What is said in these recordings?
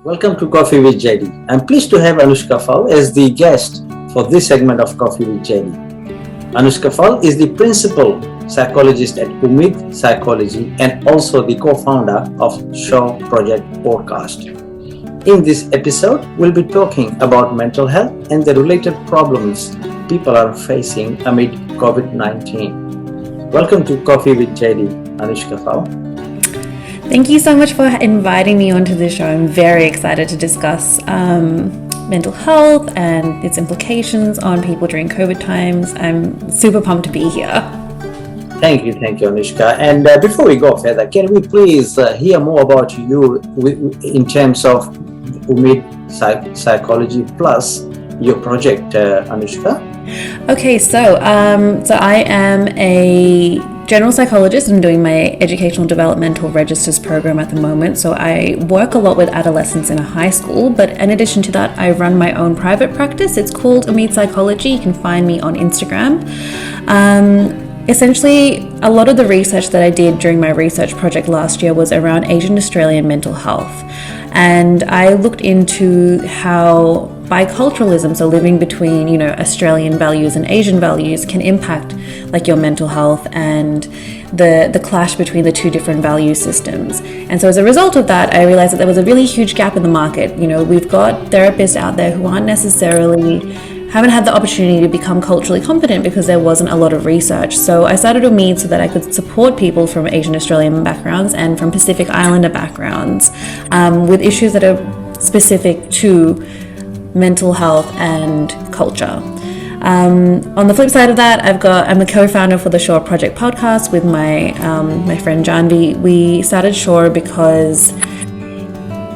Welcome to Coffee with JD. I'm pleased to have Anushka Phal as the guest for this segment of Coffee with JD. Anushka Phal is the principal psychologist at Umeed Psychology and also the co-founder of Show Project podcast. In this episode, we'll be talking about mental health and the related problems people are facing amid COVID-19. Welcome to Coffee with JD, Anushka Phal. Thank you so much for inviting me onto the show. I'm very excited to discuss mental health and its implications on people during COVID times. I'm super pumped to be here. Thank you, Anushka. And before we go further, can we please hear more about you in terms of Umeed Psychology plus your project, Anushka? Okay, so I am a general psychologist. I'm doing my educational developmental registers program at the moment. So I work a lot with adolescents in a high school, but in addition to that, I run my own private practice. It's called Umeed Psychology. You can find me on Instagram. Essentially, a lot of the research that I did during my research project last year was around Asian Australian mental health. And I looked into how biculturalism, so living between, Australian values and Asian values, can impact like your mental health and the clash between the two different value systems. And so as a result of that, I realized that there was a really huge gap in the market. We've got therapists out there who haven't had the opportunity to become culturally competent because there wasn't a lot of research. So I started Umeed so that I could support people from Asian Australian backgrounds and from Pacific Islander backgrounds with issues that are specific to mental health and culture. On the flip side of that, I'm a co-founder for the Shore Project podcast with my friend Janvi. We started Shore because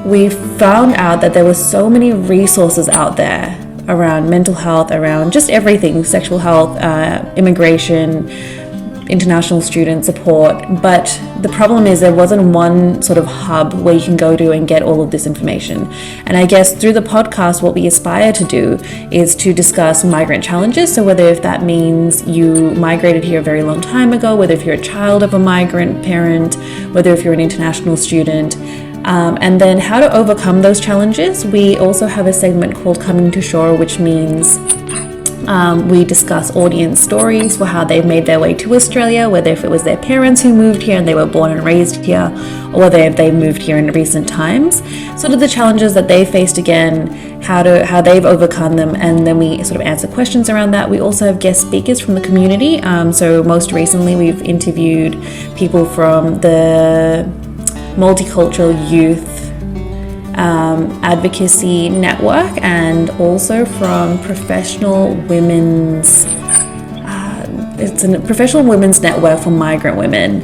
we found out that there were so many resources out there around mental health, around just everything, sexual health, immigration, international student support. But the problem is there wasn't one sort of hub where you can go to and get all of this information. And I guess through the podcast, what we aspire to do is to discuss migrant challenges. So whether if that means you migrated here a very long time ago, whether if you're a child of a migrant parent, whether if you're an international student, and then how to overcome those challenges. We also have a segment called Coming to Shore, which means we discuss audience stories for how they've made their way to Australia, whether if it was their parents who moved here and they were born and raised here, or whether if they moved here in recent times, sort of the challenges that they faced again, how they've overcome them, and then we sort of answer questions around that. We also have guest speakers from the community. So most recently we've interviewed people from the Multicultural Youth Advocacy Network and also from it's a professional women's network for migrant women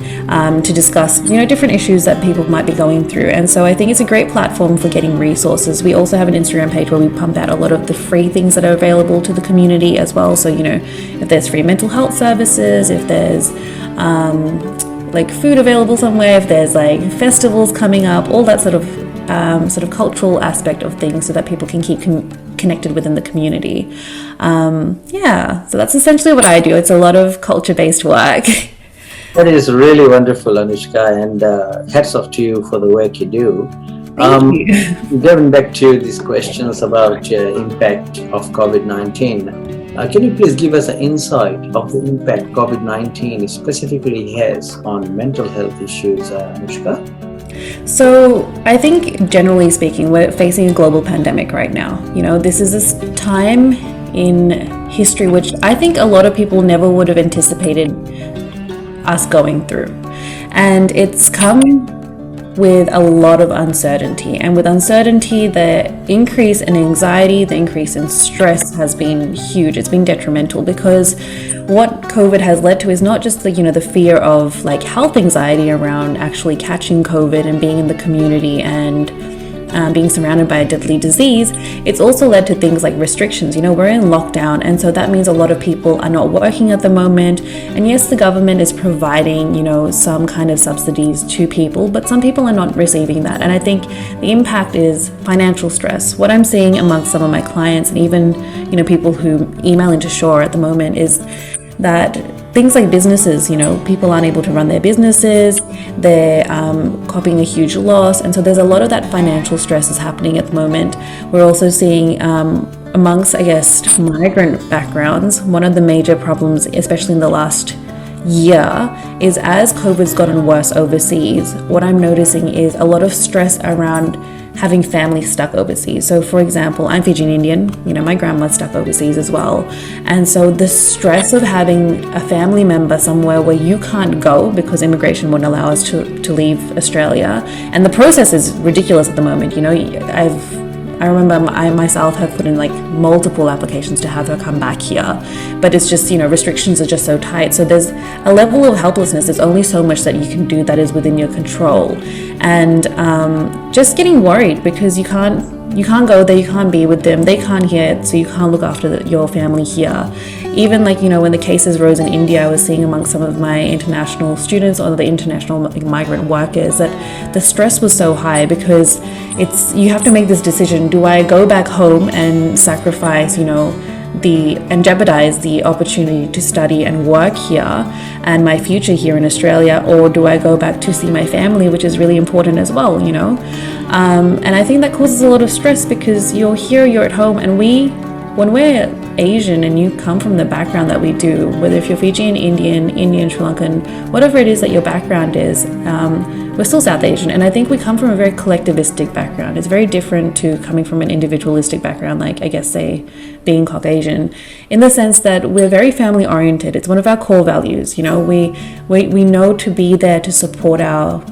to discuss different issues that people might be going through. And so I think it's a great platform for getting resources. We also have an Instagram page where we pump out a lot of the free things that are available to the community as well. So if there's free mental health services, if there's like food available somewhere, if there's like festivals coming up, all that sort of cultural aspect of things so that people can keep connected within the community. So that's essentially what I do. It's a lot of culture-based work. That is really wonderful, Anushka, and hats off to you for the work you do. Thank you. Going back to these questions about impact of COVID-19, can you please give us an insight of the impact COVID-19 specifically has on mental health issues, Anushka? So I think generally speaking, we're facing a global pandemic right now. This is a time in history which I think a lot of people never would have anticipated us going through. And it's come with a lot of uncertainty. And with uncertainty, the increase in anxiety, the increase in stress has been huge. It's been detrimental because what COVID has led to is not just the fear of like health anxiety around actually catching COVID and being in the community and being surrounded by a deadly disease. It's also led to things like restrictions. We're in lockdown, and so that means a lot of people are not working at the moment. And yes, the government is providing, some kind of subsidies to people, but some people are not receiving that. And I think the impact is financial stress. What I'm seeing amongst some of my clients and even, people who email into Shore at the moment is that things like businesses, people aren't able to run their businesses, they're copying a huge loss, and so there's a lot of that financial stress is happening at the moment. We're also seeing amongst, I guess, migrant backgrounds, one of the major problems, especially in the last year, is as COVID's gotten worse overseas, what I'm noticing is a lot of stress around having family stuck overseas. So for example, I'm Fijian Indian, my grandma's stuck overseas as well. And so the stress of having a family member somewhere where you can't go because immigration wouldn't allow us to leave Australia. And the process is ridiculous at the moment. I remember I myself have put in like multiple applications to have her come back here, but it's just, restrictions are just so tight. So there's a level of helplessness. There's only so much that you can do that is within your control. And just getting worried because you can't go there, you can't be with them, they can't hear it, so you can't look after your family here. Even when the cases rose in India, I was seeing amongst some of my international students or the international migrant workers that the stress was so high because you have to make this decision. Do I go back home and sacrifice, and jeopardize the opportunity to study and work here and my future here in Australia, or do I go back to see my family, which is really important as well, and I think that causes a lot of stress because you're here, you're at home, and when we're Asian and you come from the background that we do, whether if you're Fijian, Indian, Sri Lankan, whatever it is that your background is, we're still South Asian, and I think we come from a very collectivistic background. It's very different to coming from an individualistic background, like I guess say being Caucasian, in the sense that we're very family oriented. It's one of our core values. We know to be there to support our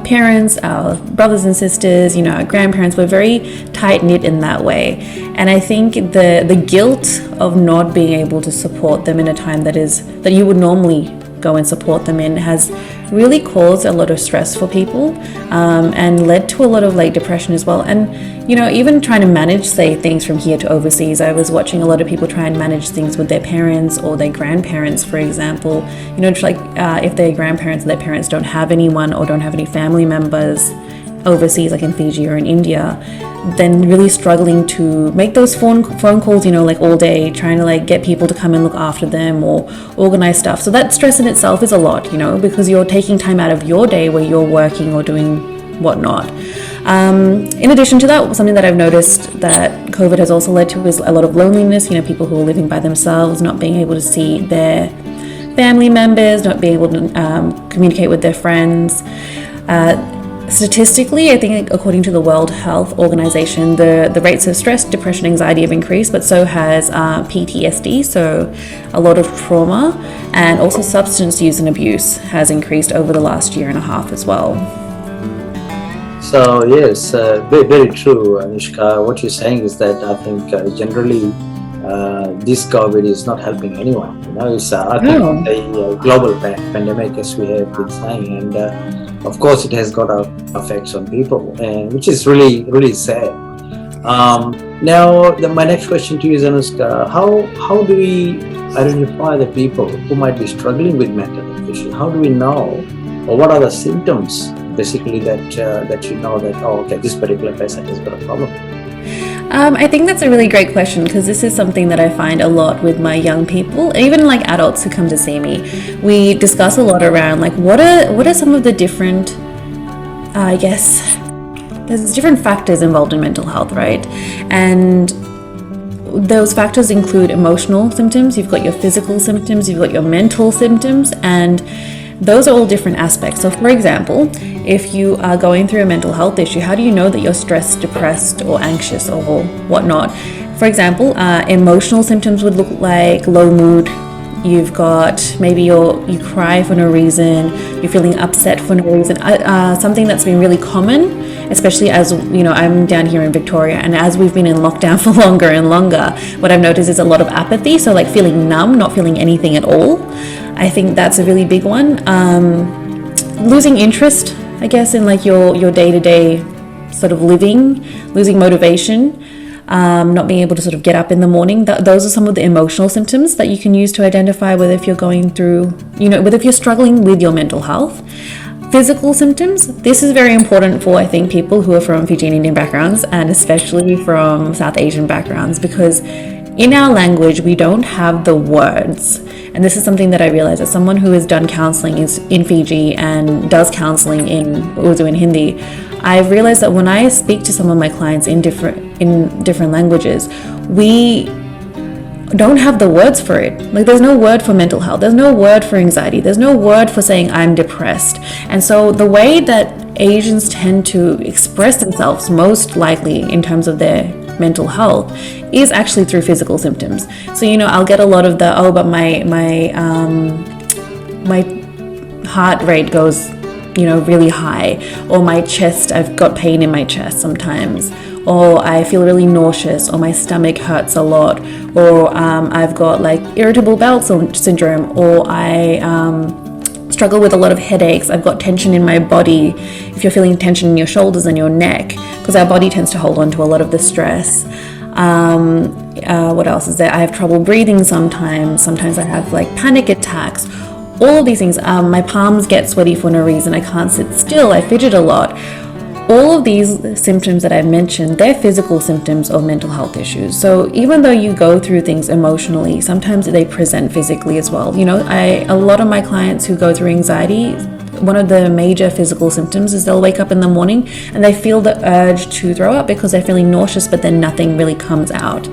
parents, our brothers and sisters, our grandparents. We're very tight-knit in that way. And I think the guilt of not being able to support them in a time that you would normally go and support them in has really caused a lot of stress for people, and led to a lot of depression as well. And even trying to manage things from here to overseas, I was watching a lot of people try and manage things with their parents or their grandparents, for example. If their grandparents or their parents don't have anyone or don't have any family members overseas, like in Fiji or in India, then really struggling to make those phone calls, all day, trying to get people to come and look after them or organize stuff. So that stress in itself is a lot, because you're taking time out of your day where you're working or doing whatnot. In addition to that, something that I've noticed that COVID has also led to is a lot of loneliness, people who are living by themselves, not being able to see their family members, not being able to communicate with their friends. Statistically, I think according to the World Health Organization, the rates of stress, depression, anxiety have increased, but so has PTSD, so a lot of trauma, and also substance use and abuse has increased over the last year and a half as well. So yes, very, very true, Anushka. What you're saying is that I think generally this COVID is not helping anyone. It's I think a global pandemic, as we have been saying, and of course it has got effects on people, and which is really, really sad. Now, my next question to you is, Anushka, how do we identify the people who might be struggling with mental health issues? How do we know, or what are the symptoms basically that this particular person has got a problem? I think that's a really great question, because this is something that I find a lot with my young people, even adults who come to see me. We discuss a lot around what are some of the different, I guess, there's different factors involved in mental health, right? And those factors include emotional symptoms, you've got your physical symptoms, you've got your mental symptoms, and those are all different aspects. So for example, if you are going through a mental health issue, how do you know that you're stressed, depressed, or anxious, or whatnot? For example, emotional symptoms would look like low mood. You've got maybe you cry for no reason, you're feeling upset for no reason. Something that's been really common, especially as I'm down here in Victoria, and as we've been in lockdown for longer and longer, what I've noticed is a lot of apathy. So feeling numb, not feeling anything at all. I think that's a really big one. Losing interest, I guess, in your day-to-day sort of living, losing motivation, not being able to sort of get up in the morning. Those are some of the emotional symptoms that you can use to identify whether if you're going through, whether if you're struggling with your mental health. Physical symptoms, this is very important for, I think, people who are from Fijian Indian backgrounds, and especially from South Asian backgrounds, because in our language, we don't have the words. And this is something that I realized as someone who has done counseling in Fiji and does counseling in Urdu and Hindi. I've realized that when I speak to some of my clients in different languages, we don't have the words for it. Like, there's no word for mental health, there's no word for anxiety, there's no word for saying I'm depressed. And so the way that Asians tend to express themselves most likely in terms of their mental health is actually through physical symptoms. So, I'll get a lot of the, but my heart rate goes, really high, or my chest, I've got pain in my chest sometimes, or I feel really nauseous, or my stomach hurts a lot, or I've got like irritable bowel syndrome, or I struggle with a lot of headaches, I've got tension in my body. If you're feeling tension in your shoulders and your neck, because our body tends to hold on to a lot of the stress. What else is there? I have trouble breathing sometimes I have like panic attacks. All of these things, my palms get sweaty for no reason, I can't sit still, I fidget a lot. All of these symptoms that I've mentioned, they're physical symptoms of mental health issues. So even though you go through things emotionally, sometimes they present physically as well. A lot of my clients who go through anxiety, one of the major physical symptoms is they'll wake up in the morning and they feel the urge to throw up because they're feeling nauseous, but then nothing really comes out.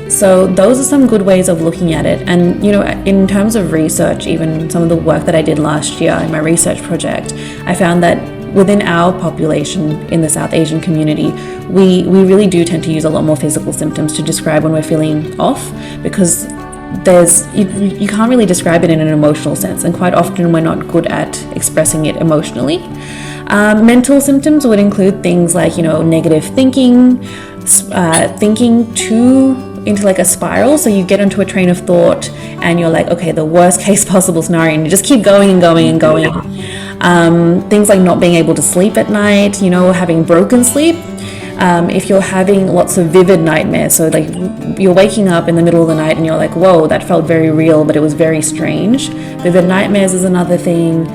So those are some good ways of looking at it. And, in terms of research, even some of the work that I did last year in my research project, I found that within our population in the South Asian community, we really do tend to use a lot more physical symptoms to describe when we're feeling off, because you can't really describe it in an emotional sense, and quite often we're not good at expressing it emotionally. Mental symptoms would include things like, negative thinking, thinking into like a spiral. So you get into a train of thought and you're like, okay, the worst case possible scenario, and you just keep going and going and going. Things like not being able to sleep at night, having broken sleep. If you're having lots of vivid nightmares, so like you're waking up in the middle of the night and you're like, whoa, that felt very real, but it was very strange. Vivid nightmares is another thing.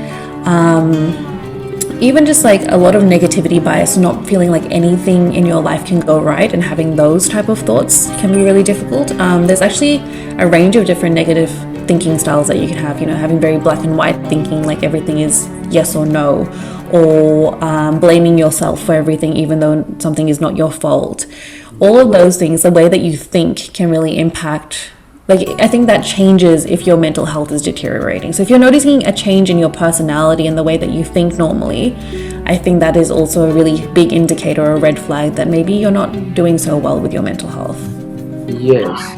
Even just like a lot of negativity bias, not feeling like anything in your life can go right, and having those type of thoughts can be really difficult. There's actually a range of different negative thinking styles that you can have, having very black and white thinking, like everything is yes or no, or blaming yourself for everything even though something is not your fault. All of those things, the way that you think can really impact. I think that changes if your mental health is deteriorating. So if you're noticing a change in your personality and the way that you think normally, I think that is also a really big indicator or a red flag that maybe you're not doing so well with your mental health. Yes.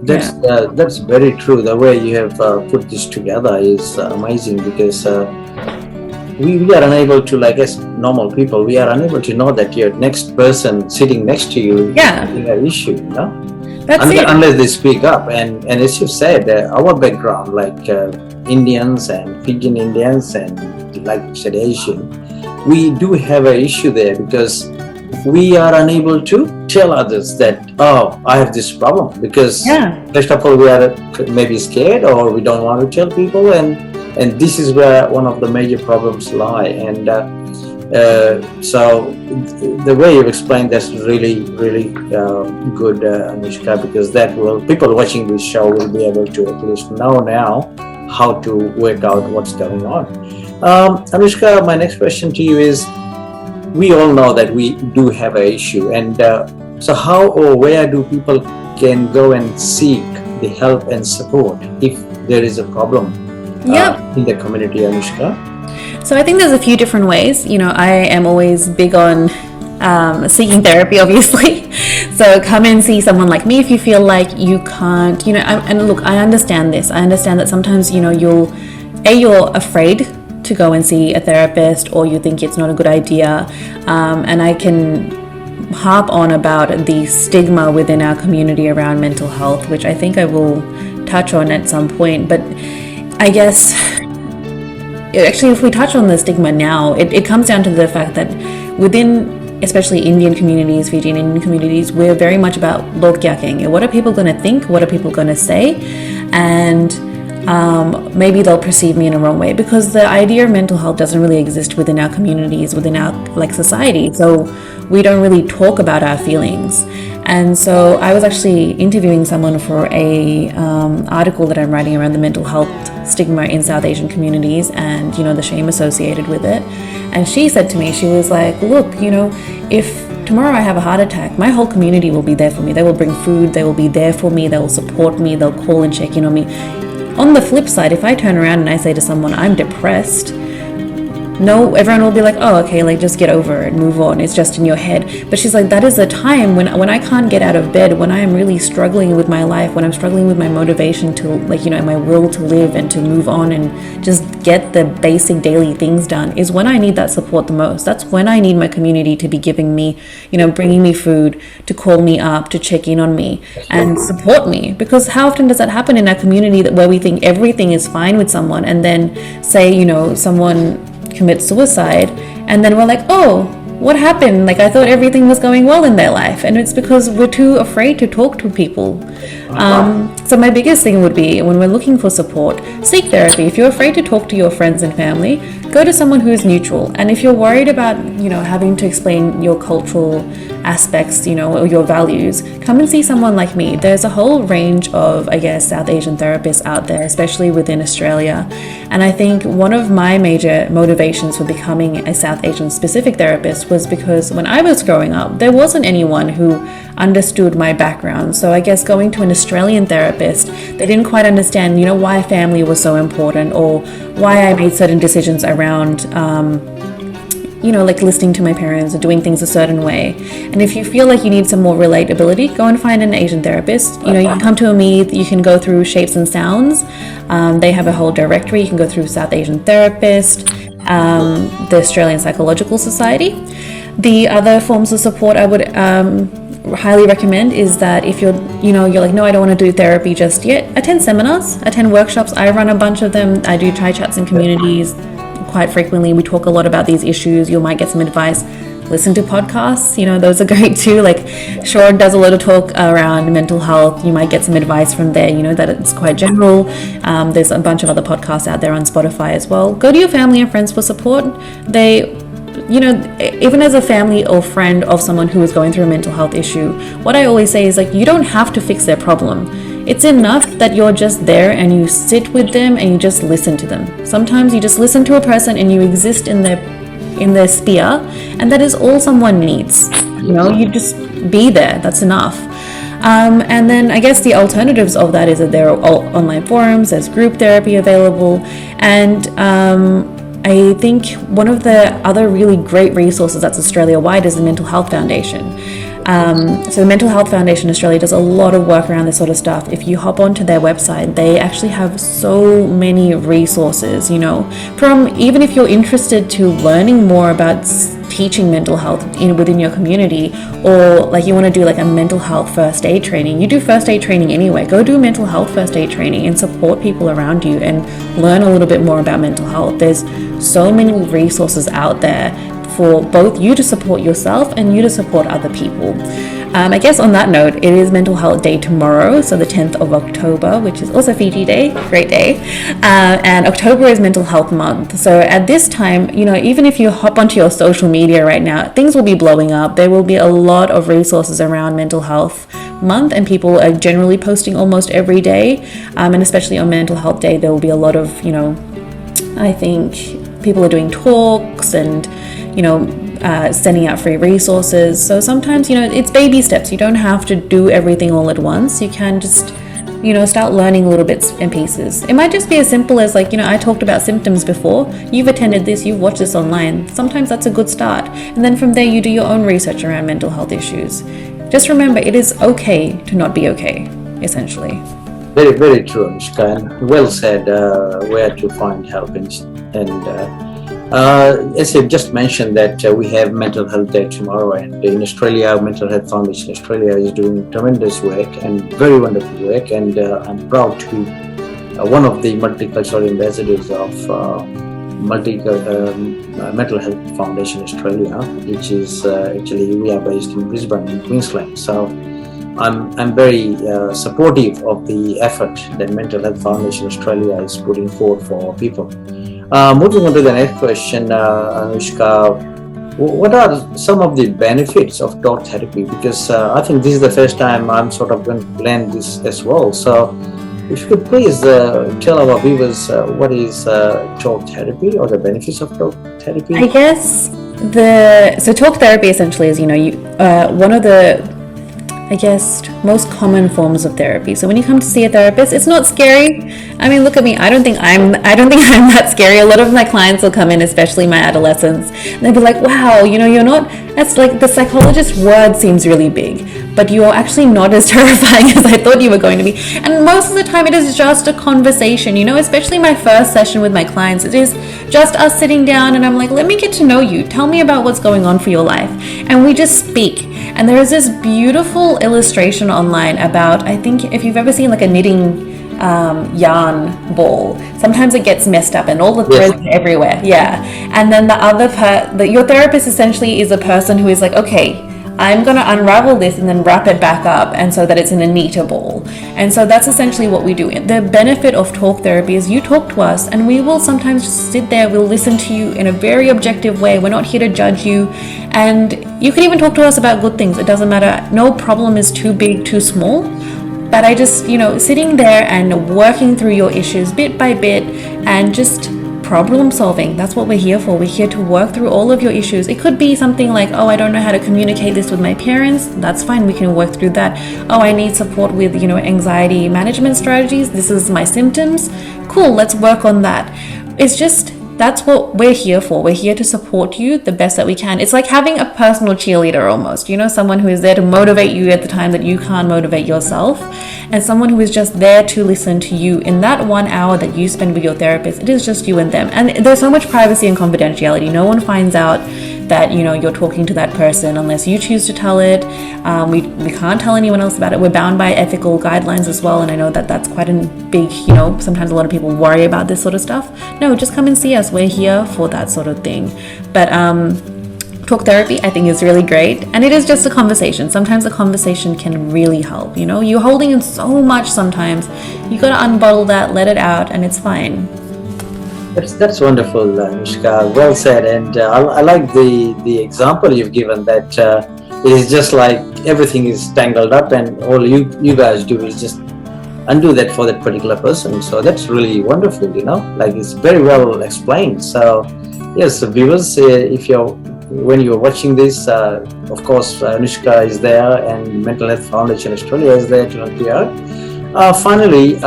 That's very true. The way you have put this together is amazing, because we are unable to, like as normal people, we are unable to know that your next person sitting next to you is having an issue, unless they speak up. And as you said, our background, like Indians and Fijian Indians and like you said Asian, we do have an issue there, because we are unable to tell others that, I have this problem, because first of all, we are maybe scared, or we don't want to tell people, and this is where one of the major problems lie. And so the way you explained, that's really good, Anushka, because that will, people watching this show will be able to at least know now how to work out what's going on. Anushka, my next question to you is, we all know that we do have an issue, and so how or where do people can go and seek the help and support if there is a problem in the community, Anushka? So I think there's a few different ways. I am always big on seeking therapy, obviously. So come and see someone like me if you feel like you can't, and look, I understand this. I understand that sometimes, you're afraid to go and see a therapist, or you think it's not a good idea. And I can harp on about the stigma within our community around mental health, which I think I will touch on at some point. But I guess, actually, if we touch on the stigma now, it comes down to the fact that within, especially Indian communities, Fijian Indian communities, we're very much about log kya kahenge. What are people going to think? What are people going to say? And maybe they'll perceive me in a wrong way, because the idea of mental health doesn't really exist within our communities, within our society. So we don't really talk about our feelings. And so I was actually interviewing someone for a article that I'm writing around the mental health stigma in South Asian communities and, you know, the shame associated with it. And she said to me, she was like, look, you know, if tomorrow I have a heart attack, my whole community will be there for me. They will bring food, they will be there for me, they will support me, they'll call and check in on me. On the flip side, if I turn around and I say to someone, I'm depressed, no, everyone will be like, oh, okay, like just get over it, move on, it's just in your head. But she's like, that is a time when I can't get out of bed, when I am really struggling with my life, when I'm struggling with my motivation to, like, you know, my will to live and to move on and just get the basic daily things done, is when I need that support the most. That's when I need my community to be giving me, you know, bringing me food, to call me up, to check in on me and support me. Because how often does that happen in our community, that where we think everything is fine with someone, and then say, you know, someone commit suicide, and then we're like, oh, what happened? Like, I thought everything was going well in their life. And it's because we're too afraid to talk to people. So my biggest thing would be, when we're looking for support, seek therapy. If you're afraid to talk to your friends and family, go to someone who is neutral. And if you're worried about, you know, having to explain your cultural aspects, you know, or your values, come and see someone like me. There's a whole range of, I guess, South Asian therapists out there, especially within Australia. And I think one of my major motivations for becoming a South Asian specific therapist was because when I was growing up, there wasn't anyone who understood my background. So I guess going to an Australian therapist, they didn't quite understand, you know, why family was so important, or why I made certain decisions around, you know, like listening to my parents or doing things a certain way. And if you feel like you need some more relatability, go and find an Asian therapist. You know, you can come to Umeed, you can go through Shapes and Sounds. They have a whole directory. You can go through South Asian Therapist, the Australian Psychological Society. The other forms of support I would highly recommend is that if you're like, no, I don't want to do therapy just yet, attend seminars, attend workshops. I run a bunch of them. I do chai chats in communities quite frequently. We talk a lot about these issues. You might get some advice. Listen to podcasts, you know, those are great too. Like, Sean does a lot of talk around mental health. You might get some advice from there, you know, that it's quite general. There's a bunch of other podcasts out there on Spotify as well. Go to your family and friends for support. They, you know, even as a family or friend of someone who is going through a mental health issue, what I always say is, like, you don't have to fix their problem. It's enough that you're just there and you sit with them and you just listen to them. Sometimes you just listen to a person and you exist in their sphere, and that is all someone needs. You know, you just be there. That's enough. And then I guess the alternatives of that is that there are online forums, there's group therapy available, and I think one of the other really great resources that's Australia-wide is the Mental Health Foundation. So the Mental Health Foundation Australia does a lot of work around this sort of stuff. If you hop onto their website, they actually have so many resources, you know, from even if you're interested to learning more about teaching mental health within your community, or like you want to do like a mental health first aid training. You do first aid training anyway. Go do mental health first aid training and support people around you and learn a little bit more about mental health. There's so many resources out there for both you to support yourself and you to support other people. I guess on that note, it is Mental Health Day tomorrow, so the 10th of October, which is also Fiji Day, great day. And October is Mental Health Month. So at this time, you know, even if you hop onto your social media right now, things will be blowing up. There will be a lot of resources around Mental Health Month, and people are generally posting almost every day. And especially on Mental Health Day, there will be a lot of, you know, I think people are doing talks and, you know, sending out free resources. So sometimes, you know, it's baby steps. You don't have to do everything all at once. You can just, you know, start learning little bits and pieces. It might just be as simple as, like, you know, I talked about symptoms before. You've attended this, you've watched this online. Sometimes that's a good start. And then from there, you do your own research around mental health issues. Just remember, it is okay to not be okay, essentially. Very, very true, Anushka, and well said, where to find help. As you've just mentioned that we have Mental Health Day tomorrow, and in Australia, Mental Health Foundation Australia is doing tremendous work and very wonderful work, and I'm proud to be one of the multicultural ambassadors of Mental Health Foundation Australia, which is actually we are based in Brisbane in Queensland. So I'm very supportive of the effort that Mental Health Foundation Australia is putting forward for people. Moving on to the next question, Anushka, What are some of the benefits of talk therapy? Because I think this is the first time I'm sort of going to learn this as well. So if you could please tell our viewers what is talk therapy or the benefits of talk therapy. I guess so talk therapy essentially is, one of the, I guess, most common forms of therapy. So when you come to see a therapist, it's not scary. I mean, look at me. I don't think I'm that scary. A lot of my clients will come in, especially my adolescents, and they'll be like, wow, you're not, that's like, the psychologist word seems really big, but you're actually not as terrifying as I thought you were going to be. And most of the time it is just a conversation, especially my first session with my clients. It is just us sitting down and I'm like, let me get to know you. Tell me about what's going on for your life. And we just speak. And there is this beautiful illustration online about, I think if you've ever seen like a knitting yarn ball, sometimes it gets messed up and all the threads are everywhere. Yeah. And then your therapist essentially is a person who is like, okay, I'm going to unravel this and then wrap it back up, and so that it's in a neater ball. And so that's essentially what we do. The benefit of talk therapy is you talk to us and we will sometimes just sit there, we'll listen to you in a very objective way. We're not here to judge you. And you can even talk to us about good things. It doesn't matter. No problem is too big, too small. But I just, sitting there and working through your issues bit by bit and just problem solving. That's what we're here for. We're here to work through all of your issues. It could be something like, oh, I don't know how to communicate this with my parents. That's fine. We can work through that. Oh, I need support with, anxiety management strategies. This is my symptoms. Cool. Let's work on that. It's just, that's what we're here for. We're here to support you the best that we can. It's like having a personal cheerleader almost, someone who is there to motivate you at the time that you can't motivate yourself, and someone who is just there to listen to you in that 1 hour that you spend with your therapist. It is just you and them. And there's so much privacy and confidentiality. No one finds out that, you're talking to that person unless you choose to tell it. We can't tell anyone else about it. We're bound by ethical guidelines as well. And I know that that's quite a big, sometimes a lot of people worry about this sort of stuff. No, just come and see us. We're here for that sort of thing. But talk therapy, I think, is really great. And it is just a conversation. Sometimes a conversation can really help. You're holding in so much sometimes. You got to unbottle that, let it out, and it's fine. That's wonderful, Anushka. Well said. And I like the example you've given, that it is just like everything is tangled up and all you guys do is just undo that for that particular person. So that's really wonderful, like it's very well explained. So yes, viewers, when you're watching this, of course, Anushka is there and Mental Health Foundation Australia is there to help you out. Finally,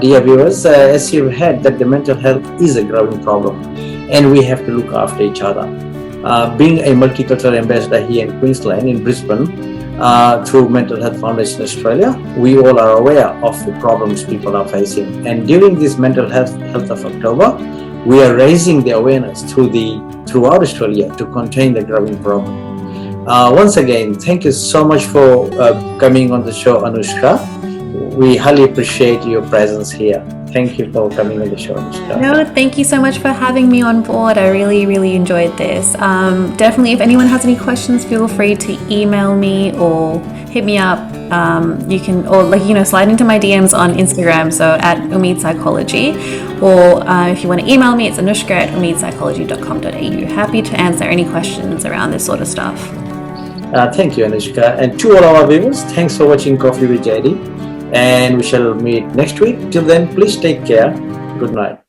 dear viewers, as you've heard, that the mental health is a growing problem and we have to look after each other. Being a multicultural ambassador here in Queensland, in Brisbane, through Mental Health Foundation Australia, we all are aware of the problems people are facing. And during this Mental Health of October, we are raising the awareness throughout Australia to contain the growing problem. Once again, thank you so much for coming on the show, Anushka. We highly appreciate your presence here. Thank you for coming on the show, Anushka. No, thank you so much for having me on board. I really, really enjoyed this. Definitely, if anyone has any questions, feel free to email me or hit me up. You can, or slide into my DMs on Instagram, so at Umeed Psychology. Or if you want to email me, it's anushka@umeedpsychology.com.au. Happy to answer any questions around this sort of stuff. Thank you, Anushka. And to all our viewers, thanks for watching Coffee with JD. And we shall meet next week. Till then, please take care. Good night.